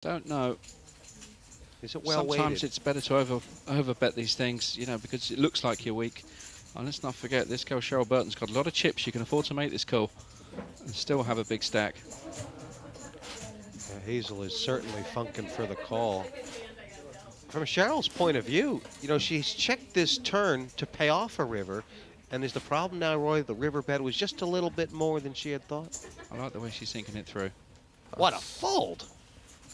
Don't know. Is it well Sometimes weighted? it's better to over bet these things, you know, because it looks like you're weak. And let's not forget, this girl Cheryl Burton's got a lot of chips. You can afford to make this call and still have a big stack. Hazel is certainly funking for the call. From Cheryl's point of view, you know, she's checked this turn to pay off a river. And is the problem now, Roy, the river bet was just a little bit more than she had thought? I like the way she's sinking it through. What a fold!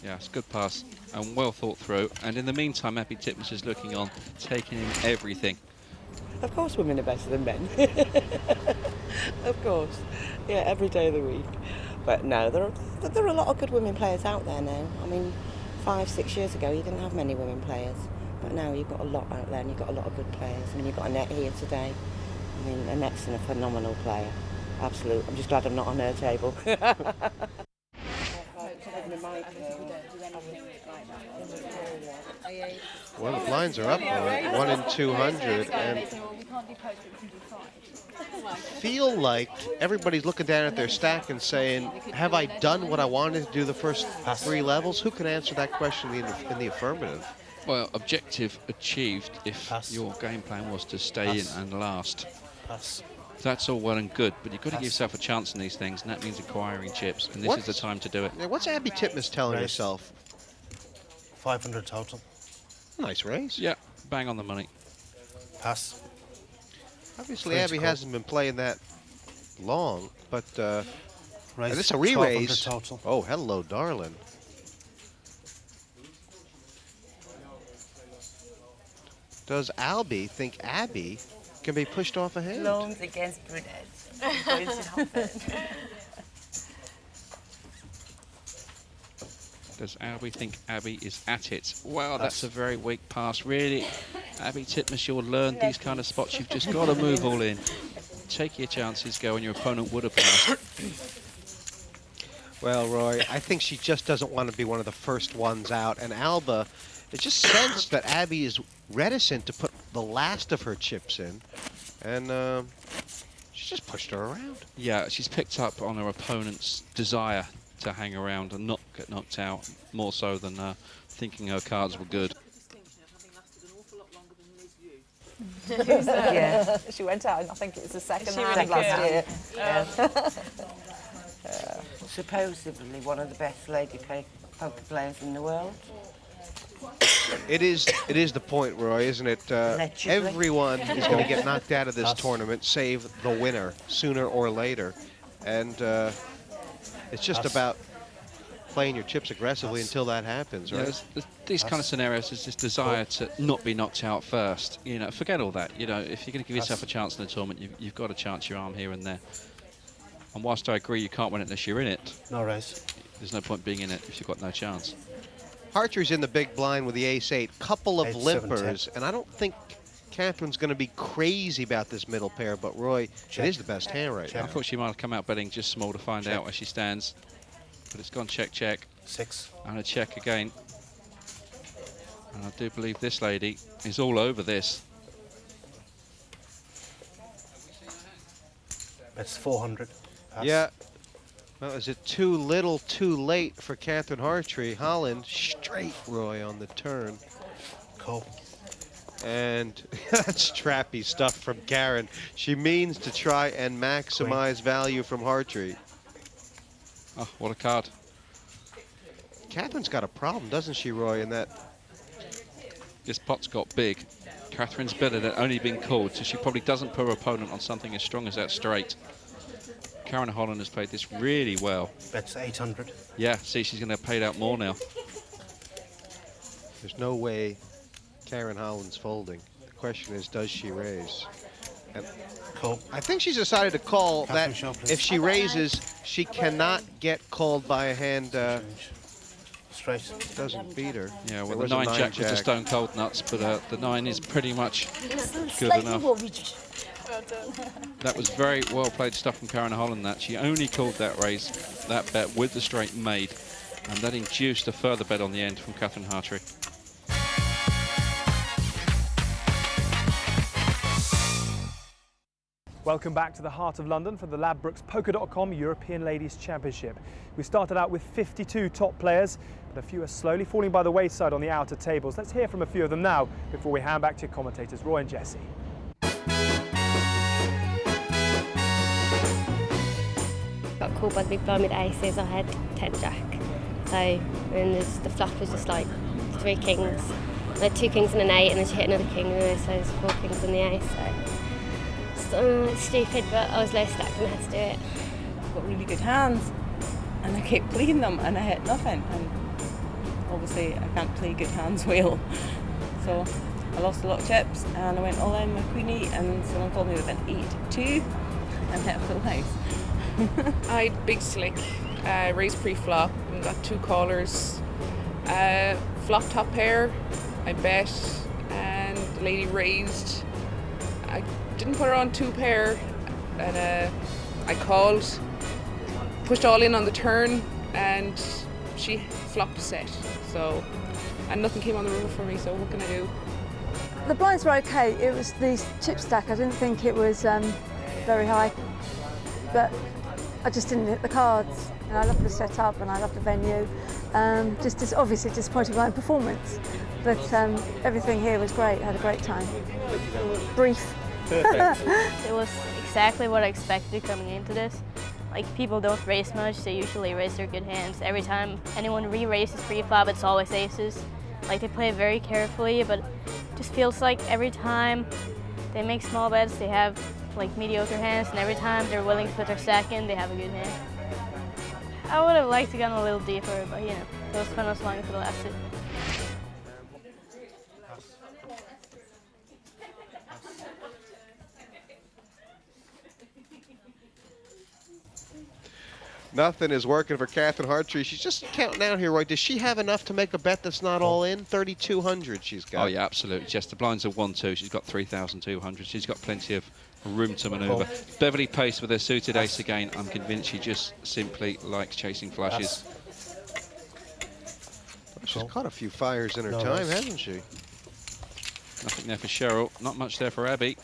Yeah, it's a good pass and well thought through. And in the meantime, Abby Titmuss is looking on, taking in everything. Of course women are better than men. Of course. Yeah, every day of the week. But no, there are a lot of good women players out there now. I mean, 5-6 years ago, you didn't have many women players. But now you've got a lot out there and you've got a lot of good players. I mean, you've got Annette here today. I mean, Annette's a phenomenal player. Absolute. I'm just glad I'm not on her table. Well, the blinds are up, 1 in 200, and feel like everybody's looking down at their stack and saying, have I done what I wanted to do the first 3 levels? Who can answer that question in the affirmative? Well, objective achieved if your game plan was to stay in and last. That's all well and good, but you've got to give yourself a chance in these things, and that means acquiring chips, and this is the time to do it. Yeah, what's Abby Titmuss telling herself? 500 total. Nice raise. Yeah, bang on the money. Pass. Obviously, Abby hasn't been playing that long, but and it's a re-raise. Total. Oh, hello, darling. Does Albie think Abby can be pushed off a hand? Blondes against brunettes. Going to happen. Does Albie think Abby is at it? Well, that's a very weak pass, really. Abby Titmuss, you'll learn these kind of spots. You've just got to move all in. Take your chances, go, and your opponent would have passed. Well, Roy, I think she just doesn't want to be one of the first ones out. And Alba, it just sensed that Abby is reticent to put the last of her chips in. And she just pushed her around. Yeah, she's picked up on her opponent's desire to hang around and not get knocked out, more so than thinking her cards were good. Yeah, she went out, and I think it was the second hand last year. Yeah. Supposedly one of the best lady poker players in the world. It is the point, Roy, isn't it? Everyone is going to get knocked out of this tournament, save the winner, sooner or later. And it's just about playing your chips aggressively until that happens, right? Yeah, these kind of scenarios, there's this desire to not be knocked out first. You know, forget all that. You know, if you're going to give yourself a chance in the tournament, you've got to chance your arm here and there. And whilst I agree you can't win it unless you're in it, no raise. There's no point being in it if you've got no chance. Hartree's in the big blind with the ace-8, couple of 8, 7, limpers, 10. and I don't think Catherine's going to be crazy about this middle pair, but Roy, it is the best hand right now. I thought she might have come out betting just small to find out where she stands, but it's gone check, check. 6. And a check again. And I do believe this lady is all over this. That's 400. Pass. Yeah. Well, is it too little, too late for Katherine Hartree? Holland straight, Roy, on the turn. Cool. And that's trappy stuff from Karen. She means to try and maximize value from Hartree. Oh, what a card. Catherine's got a problem, doesn't she, Roy, in that? This pot's got big. Catherine's better than only been called, so she probably doesn't put her opponent on something as strong as that straight. Karen Holland has played this really well. That's 800. Yeah, see, she's going to have paid out more now. There's no way Karen Holland's folding. The question is, does she raise? And cool. I think she's decided to call Catherine, that show, if she raises, she cannot get called by a hand straight. Doesn't beat her. Yeah, well, There the was a 9 jack was the stone cold nuts, but the 9 is pretty much good enough. That was very well played stuff from Karen Holland. That she only called that raise, that bet with the straight made, and that induced a further bet on the end from Katherine Hartree. Welcome back to the heart of London for the Ladbrokes Poker.com European Ladies Championship. We started out with 52 top players, but a few are slowly falling by the wayside on the outer tables. Let's hear from a few of them now before we hand back to commentators Roy and Jessie. Got called by the big blind with aces. I had 10 jack. So, and the flop was just like 3 kings. I had 2 kings and an 8, and then she hit another king, and so there's 4 kings and the ace. So it's stupid, but I was low stacked and I had to do it. I've got really good hands, and I kept playing them, and I hit nothing. And obviously, I can't play good hands well. So I lost a lot of chips, and I went all in my queenie, and someone called me with an 8-2, and hit a full house. I had big slick, raised pre-flop, and got 2 callers. Flop top pair, I bet, and the lady raised. I didn't put her on 2 pair, and I called, pushed all in on the turn, and she flopped a set. So, and nothing came on the river for me. So what can I do? The blinds were okay. It was the chip stack. I didn't think it was very high, but I just didn't hit the cards. And I love the setup and I love the venue. Just obviously disappointed by my performance, but everything here was great. I had a great time. Brief. It was exactly what I expected coming into this. Like, people don't raise much, they usually raise their good hands. Every time anyone re-raises pre-flop, it's always aces. Like, they play very carefully, but it just feels like every time they make small bets, they have like mediocre hands, and every time they're willing to put their stack in, they have a good hand. I would have liked to go a little deeper, but you know, it was fun as long as it lasted. Nothing is working for Katherine Hartree. She's just counting out here, Roy. Does she have enough to make a bet that's not all in? 3,200 she's got. Oh, yeah, absolutely. Just the blinds are 1-2. She's got 3,200. She's got plenty of room to manoeuvre. Beverly Pace with her suited ace again. I'm convinced she just simply likes chasing flushes. She's caught a few fires in her time, hasn't she? Nothing there for Cheryl. Not much there for Abby.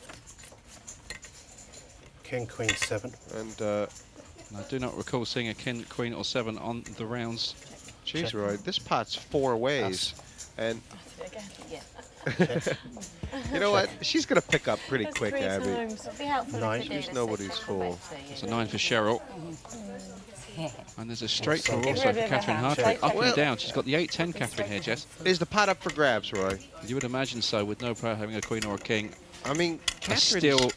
King, queen, 7. And I do not recall seeing a king, queen, or 7 on the rounds. Jeez, Roy, this pot's 4 ways, and you know what? She's going to pick up pretty quick, Abby. 9. She's nobody's fool. It's a 9 for Cheryl. And there's a straight draw also for Katherine Hartree. Up and down. She's got the 8-10 Katherine here, Jess. Is the pot up for grabs, Roy? You would imagine so, with no player having a queen or a king. I mean, A still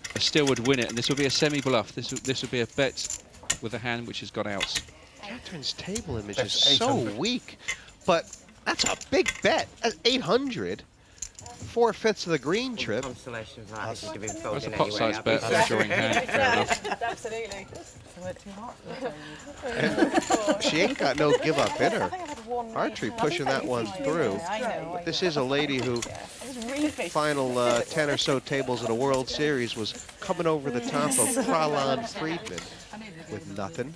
would win it, and this would be a semi-bluff. This would be a bet with a hand which has got outs. Katherine's table image is so weak, but that's a big bet. That's 800. 4/5 of the green trip. That's a pot-sized bet for a drawing hand. Fair enough. Absolutely. She ain't got no give up in her. Hartree pushing that one through. But this is a lady who, final 10 or so tables at a World Series, was coming over the top of Pralan Friedman with nothing.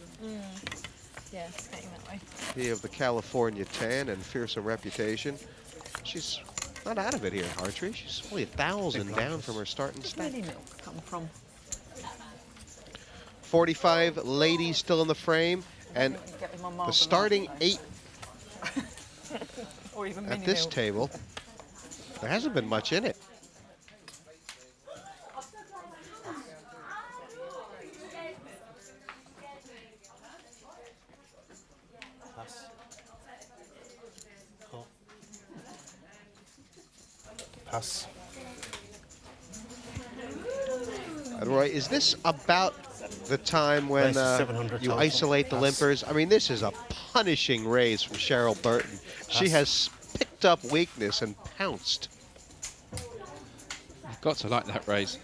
Yeah, it's getting that way. He of the California tan and fearsome reputation. She's not out of it here, Hartree. She's only 1,000 down from her starting stack. Where did milk come from? 45 ladies still in the frame, and the starting 8 Or even at this table, there hasn't been much in it. Pass. And Roy, is this about the time when you isolate the limpers? I mean, this is a punishing raise from Cheryl Burton. She has picked up weakness and pounced. You've got to like that raise.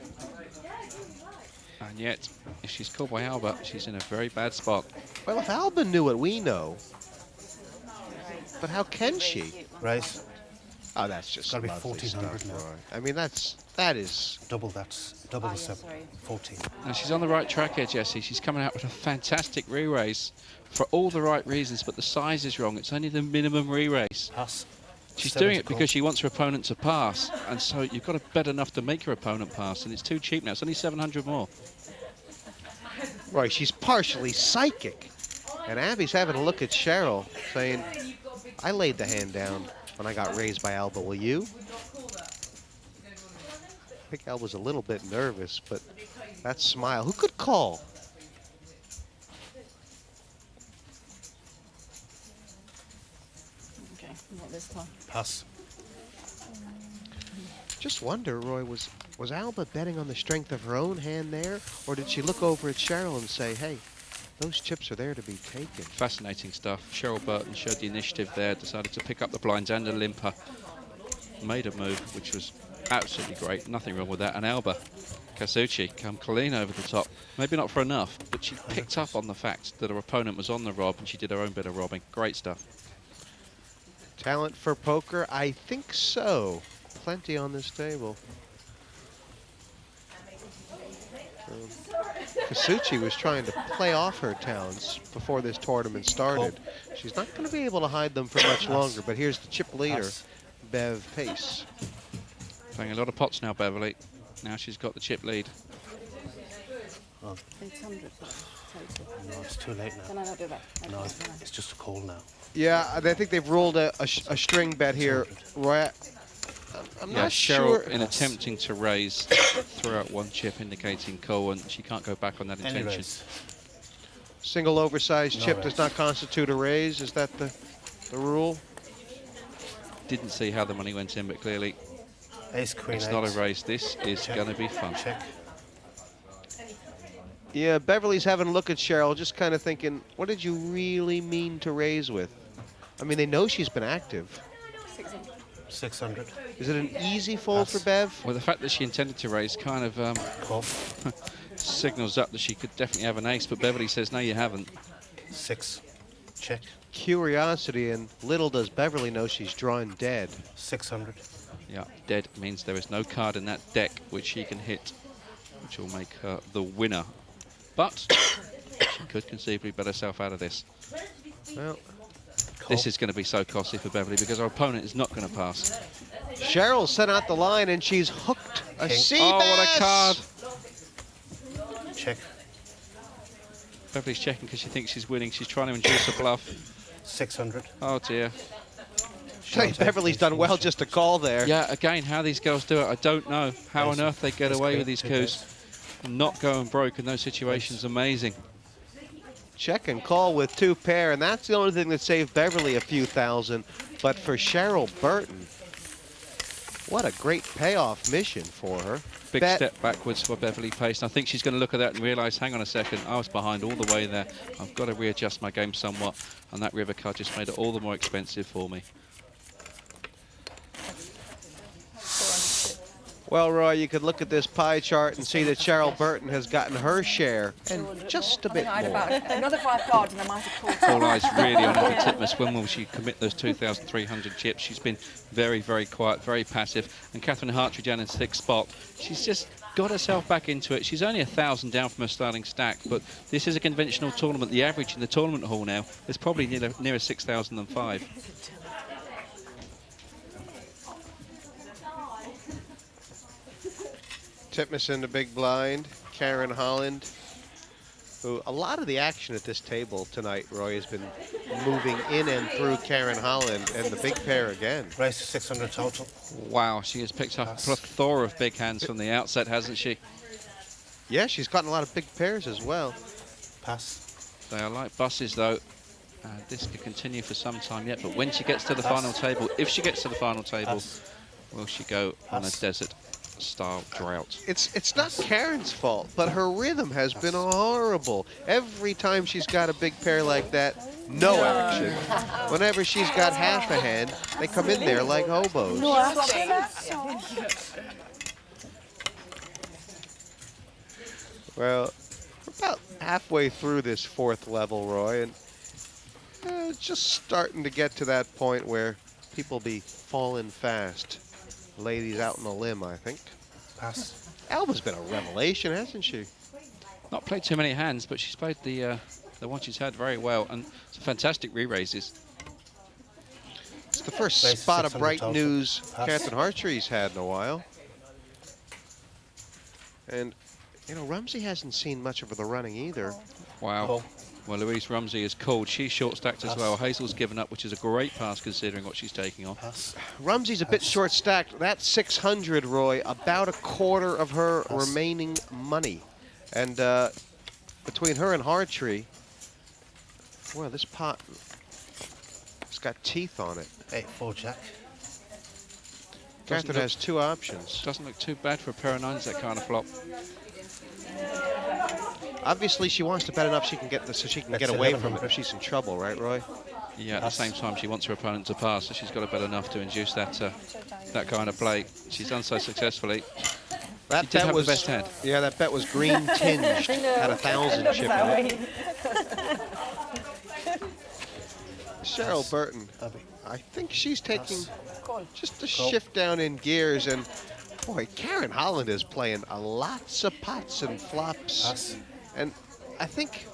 And yet, if she's called by Alba, she's in a very bad spot. Well, if Alba knew what we know, but how can she? Raise. Oh, that's just Got to be lovely 1,400 stuff, now. Roy. I mean, that is Double that's double the 7. 14. Now she's on the right track here, Jessie. She's coming out with a fantastic re-raise for all the right reasons, but the size is wrong. It's only the minimum re-raise. Pass. She's Seven doing to it call. because she wants her opponent to pass, and so you've got to bet enough to make your opponent pass, and it's too cheap now. It's only 700 more. Right, she's partially psychic. And Abby's having a look at Cheryl, saying, I laid the hand down when I got raised by Alba, will you? I think Alba's a little bit nervous, but that smile, who could call? Okay, not this time. Pass. Just wonder, Roy, was Alba betting on the strength of her own hand there, or did she look over at Cheryl and say, hey, those chips are there to be taken? Fascinating stuff. Cheryl Burton showed the initiative there, decided to pick up the blinds and a limper. Made a move, which was absolutely great. Nothing wrong with that. And Alba Kasuchi come clean over the top. Maybe not for enough, but she picked up on the fact that her opponent was on the rob, and she did her own bit of robbing. Great stuff. Talent for poker? I think so. Plenty on this table. Kasuchi was trying to play off her talents before this tournament started. She's not going to be able to hide them for much longer, but here's the chip leader, Bev Pace. Playing a lot of pots now, Beverly. Now she's got the chip lead. 800 total. No, it's too late now. Can I not do that? No, it's just a call now. Yeah, I think they've ruled a string bet here. Roy, I'm Yeah, not Cheryl, sure. in attempting to raise, threw out one chip indicating call, and she can't go back on that intention. Anyways, Single oversized No chip raise. does not constitute a raise. Is that the rule? Didn't see how the money went in, but clearly ace, queen, it's eight. not a raise. This is Check. going to be fun. Check. Yeah, Beverly's having a look at Cheryl, just kind of thinking, what did you really mean to raise with? I mean, they know she's been active. 600. Is it an easy fold Pass. for Bev? Well, the fact that she intended to raise kind of Call. signals up that she could definitely have an ace, but Beverly says, no, you haven't. 6. Check. Curiosity, and little does Beverly know she's drawing dead. 600. Yeah, dead means there is no card in that deck which she can hit, which will make her the winner. But she could conceivably bet herself out of this. Well, This is going to be so costly for Beverly because her opponent is not going to pass. Cheryl sent out the line, and she's hooked a King. sea Oh, what a card. Check. Beverly's checking because she thinks she's winning. She's trying to induce a bluff. 600. Oh, dear. Tell you, Beverly's done well just to call there. Yeah, again, how these girls do it, I don't know. How on earth they get away with these coups. Not going broke in those situations, amazing. Check and call with two pair, and that's the only thing that saved Beverly a few thousand. But for Cheryl Burton, what a great payoff mission for her. Big step backwards for Beverly Pace. And I think she's going to look at that and realise, hang on a second, I was behind all the way there. I've got to readjust my game somewhat. And that river card just made it all the more expensive for me. Well, Roy, you could look at this pie chart and see that Cheryl Burton has gotten her share and just a bit more. Another 5 cards and I might have called. All eyes really on Abby Titmuss. When will she commit those 2,300 chips? She's been very, very quiet, very passive. And Katherine Hartree down in 6th spot. She's just got herself back into it. She's only 1,000 down from her starting stack, but this is a conventional tournament. The average in the tournament hall now is probably nearer 6,005. Titmuss in the big blind, Karen Holland, who a lot of the action at this table tonight, Roy, has been moving in and through Karen Holland and the big pair again. Raise to 600 total. Wow, she has picked up a plethora of big hands from the outset, hasn't she? Yeah, she's gotten a lot of big pairs as well. Pass. They are like buses, though. This could continue for some time yet, but when she gets to the final table, if she gets to the final table, will she go on a desert-style drought? It's not Karen's fault, but her rhythm has been horrible. Every time she's got a big pair like that, no action. Whenever she's got half a hand, they come in there like hobos. Well, we're about halfway through this 4th level, Roy, and just starting to get to that point where people be falling fast. Ladies out on a limb, I think. Pass. Alba's been a revelation, hasn't she? Not played too many hands, but she's played the one she's had very well, and some fantastic re-raises. It's the first Race spot of 600 bright total. news Pass. Katherine Hartree's had in a while. And, you know, Rumsey hasn't seen much of the running either. Wow. Call. Well, Louise Rumsey is called. She's short-stacked as Pass. well. Hazel's given up, which is a great pass considering what she's taking on. Pass. Rumsey's a bit short-stacked. That 600, Roy, about a quarter of her Pass. remaining money. And between her and Hartree, well, this pot, it's got teeth on it. 8-4 jack. Katherine has two options. Doesn't look too bad for a pair of nines, that kind of flop. Obviously, she wants to bet enough she can get this, so she can That's get away from it 1100. if she's in trouble, right, Roy? Yeah, at the Pass. same time, she wants her opponent to pass, so she's got to bet enough to induce that that kind of play. She's done so successfully. That She did bet have the was best hand. Yeah, that bet was green tinged. Had 1,000 chip in it. Cheryl Burton, Abby. I think she's taking just a Call. shift down in gears, and boy, Karen Holland is playing lots of pots and flops. Pass. And I think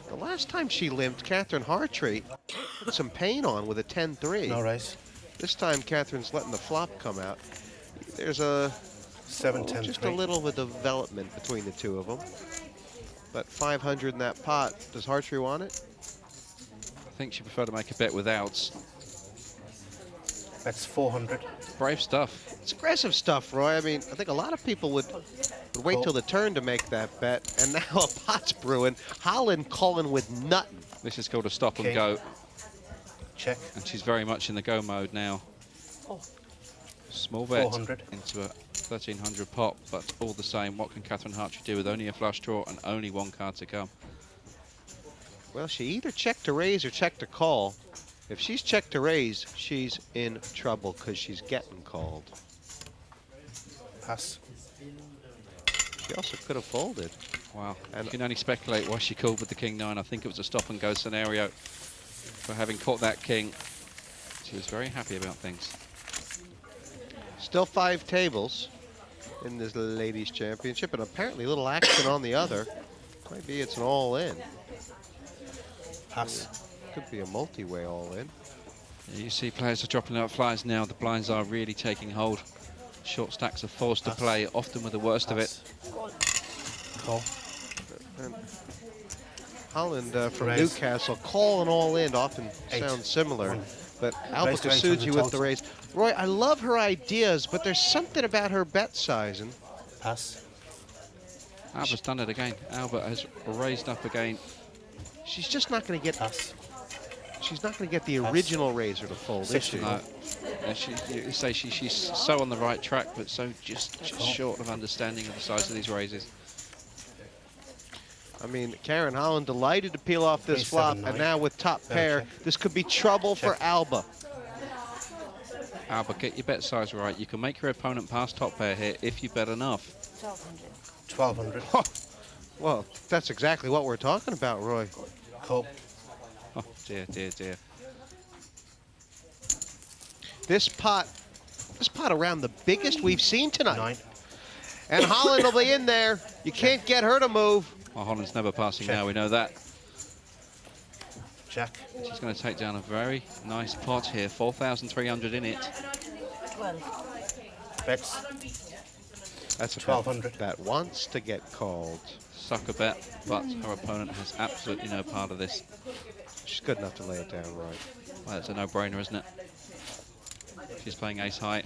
the last time she limped, Katherine Hartree put some pain on with a 10-3. No raise. This time, Katherine's letting the flop come out. There's a 7-10-3. just a little of a development between the two of them. But 500 in that pot. Does Hartree want it? I think she preferred to make a bet with outs. That's 400. Brave stuff. It's aggressive stuff, Roy. I mean, I think a lot of people would wait Call. till the turn to make that bet, and now a pot's brewing. Holland calling with nothing. This is called a stop and Okay. go, Check. and she's very much in the go mode now. Small bet 400. into a 1,300 pot, but all the same, what can Katherine Hartree do with only a flush draw and only one card to come? Well, she either checked to raise or checked to call. If she's checked to raise, she's in trouble because she's getting called. Pass. She also could have folded. Wow. And- You can only speculate why she called with the king-9. I think it was a stop and go scenario for having caught that king. She was very happy about things. Still 5 tables in this ladies championship, and apparently little action on the other. Maybe it's an all-in. Pass. Could be a multi-way all-in. You see players are dropping out flyers now. The blinds are really taking hold. Short stacks are forced to Pass. play, often with the worst of it. Pass. Call. And Holland from Raise. Newcastle, call and all-in often 8. sounds similar. One. But Raise to 800 Alba with the total. raise. Roy, I love her ideas, but there's something about her bet sizing. Pass. Albert's done it again. Albert has raised up again. She's just not going to get. Pass. She's not going to get the Pass. original razor to fold, is she? 60. No. You say she's so on the right track, but so just Call. short of understanding of the size of these raises. I mean, Karen Holland delighted to peel off this 3, flop, 7, and 9. now with top pair, check. this could be trouble for Check. Alba. Albert, get your bet size right. You can make your opponent pass top pair here if you bet enough. 1200. Well, that's exactly what we're talking about, Roy. Call. Oh, dear, dear, dear. This pot around the biggest we've seen tonight. 9. And Holland will be in there. You can't get her to move. Well, Holland's never passing Check. now, we know that. Jack. She's going to take down a very nice pot here, 4,300 in it. Bets. That's a 1200. that wants to get called. Sucker bet, but her opponent has absolutely no part of this. She's good enough to lay it down, right? Well, it's a no-brainer, isn't it? She's playing ace high.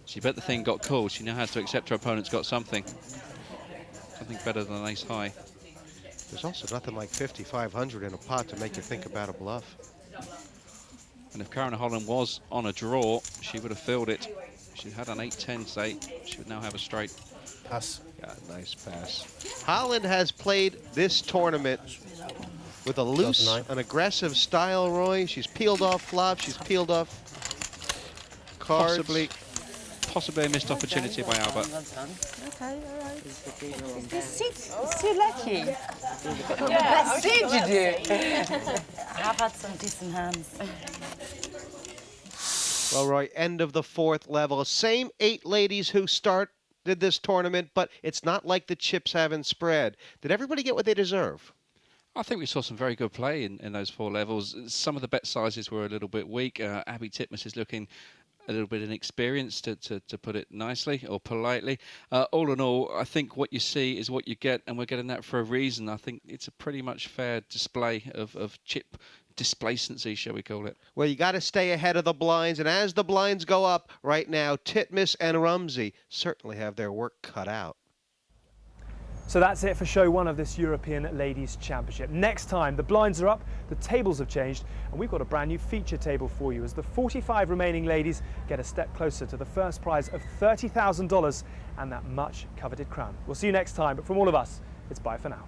She bet the thing got called. She now has to accept her opponent's got something. Something better than an ace high. There's also nothing like 5,500 in a pot to make you think about a bluff. And if Karen Holland was on a draw, she would have filled it. She had an 8-10, say. She would now have a straight. Pass. Yeah, nice pass. Holland has played this tournament with a loose, 9. an aggressive style, Roy. She's peeled off flops. She's peeled off cards. Possibly a missed opportunity by Albert. Okay, all right. It's too lucky. Let's see what you do. I've had some decent hands. Well, Roy, end of the 4th level. Same 8 ladies who started this tournament, but it's not like the chips haven't spread. Did everybody get what they deserve? I think we saw some very good play in those 4 levels. Some of the bet sizes were a little bit weak. Abby Titmuss is looking a little bit inexperienced, to put it nicely or politely. All in all, I think what you see is what you get, and we're getting that for a reason. I think it's a pretty much fair display of chip displacency, shall we call it. Well, you got to stay ahead of the blinds, and as the blinds go up right now, Titmuss and Rumsey certainly have their work cut out. So that's it for show 1 of this European Ladies Championship. Next time, the blinds are up, the tables have changed, and we've got a brand new feature table for you as the 45 remaining ladies get a step closer to the first prize of $30,000 and that much coveted crown. We'll see you next time, but from all of us, it's bye for now.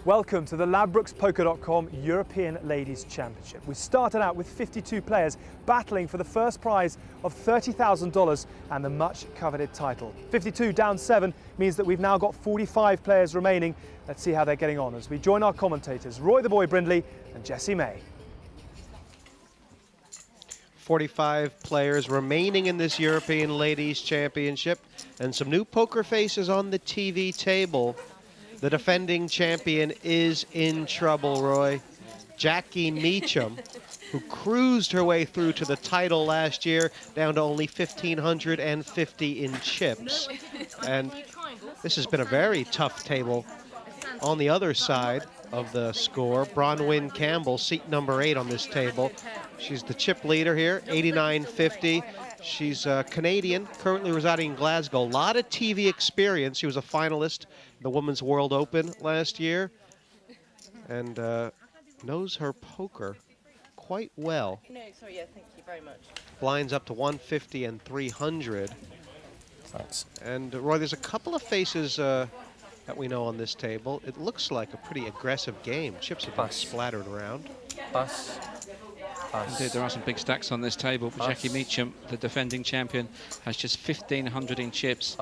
Welcome to the Ladbrokes European Ladies Championship. We started out with 52 players battling for the first prize of $30,000 and the much coveted title. 52 down 7 means that we've now got 45 players remaining. Let's see how they're getting on as we join our commentators, Roy the Boy Brindley and Jessie May. 45 players remaining in this European Ladies Championship, and some new poker faces on the TV table. The defending champion is in trouble, Roy. Jaqui Meacham, who cruised her way through to the title last year, down to only 1,550 in chips. And this has been a very tough table. On the other side of the score, Bronwyn Campbell, seat number 8 on this table. She's the chip leader here, 89.50. She's Canadian, currently residing in Glasgow. A lot of TV experience. She was a finalist in the Women's World Open last year and knows her poker quite well. No, sorry, yeah, thank you very much. Blinds up to 150 and 300. Thanks. And Roy, there's a couple of faces that we know on this table. It looks like a pretty aggressive game. Chips have been splattered around. Pass. Indeed, there are some big stacks on this table. But Jaqui Meacham, the defending champion, has just 1,500 in chips,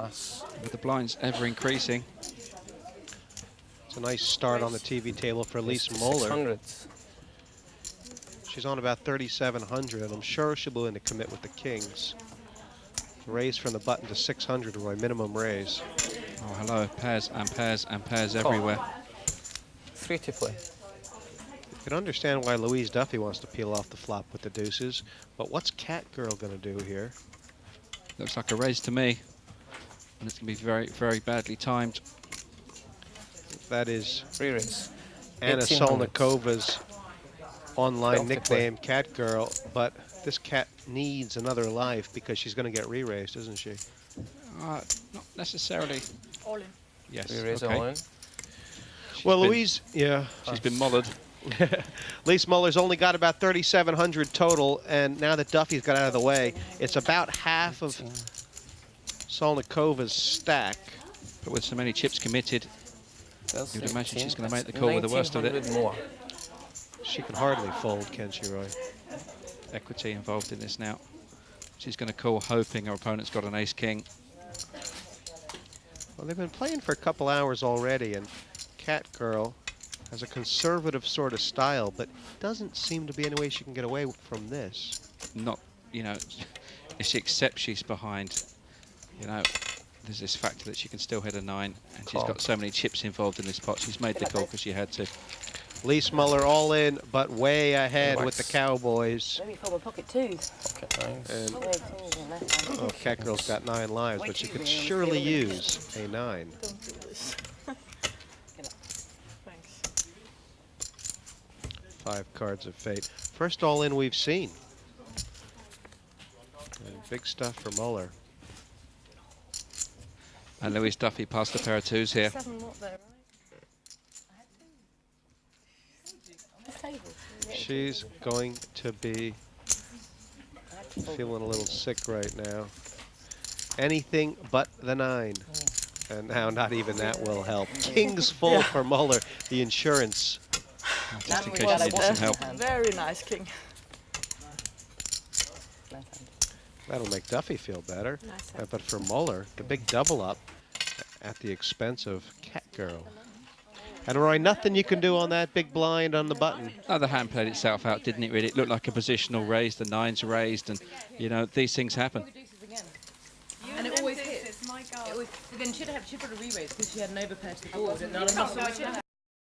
with the blinds ever increasing. It's a nice start on the TV table for Louise Muller. She's on about 3,700, and I'm sure she'll be willing to commit with the kings. Raise from the button to 600, Roy, minimum raise. Oh, hello, pairs and pairs and pairs everywhere. 3 to play. You can understand why Louise Duffy wants to peel off the flop with the deuces, but what's Cat Girl going to do here? Looks like a raise to me, and it's going to be very, very badly timed. That is Re-raise. Anna 1800. Solnikova's online Don't nickname, Cat Girl, but this cat needs another life because she's going to get re-raised, isn't she? Not necessarily. All in. Yes. Re-raise okay. all in. Well, Louise, yeah. She's been mollered. Louise Muller's only got about 3,700 total, and now that Duffy's got out of the way, it's about half of Solnikova's stack. But with so many chips committed, That's you'd imagine 18, she's going to make the that's call with the worst of it. 1900 more. She can hardly fold, can she, Roy? Equity involved in this now. She's going to call, hoping her opponent's got an ace-king. Well, they've been playing for a couple hours already, and Cat Girl has a conservative sort of style, but doesn't seem to be any way she can get away from this. Not, you know, if she accepts she's behind, you know, there's this factor that she can still hit a 9, and she's got so many chips involved in this pot. She's made the call because she had to. Louise Muller all in, but way ahead with the Cowboys. Maybe for the pocket twos. Pocket nines. And oh, Cat Girl's got 9 lives, but she could surely use a 9. Don't do this. Thanks. 5 cards of fate. First all in we've seen. And big stuff for Muller. And Louise Duffy passed a pair of 2s here. 7 what there, right? She's going to be feeling a little sick right now. Anything but the 9. And now not even that will help. King's full for Muller, the insurance. Just in case you needed some help. Very nice king. That'll make Duffy feel better. Nice. But for Muller, the big double up at the expense of Cat Girl. And Roy, nothing you can do on that big blind on the button. Oh, the hand played itself out, didn't it, really? It looked like a positional raise, the 9's raised, and, you know, these things happen. And it always hits. It always, then she'd have re-raise because she had an overpair to the board and not enough.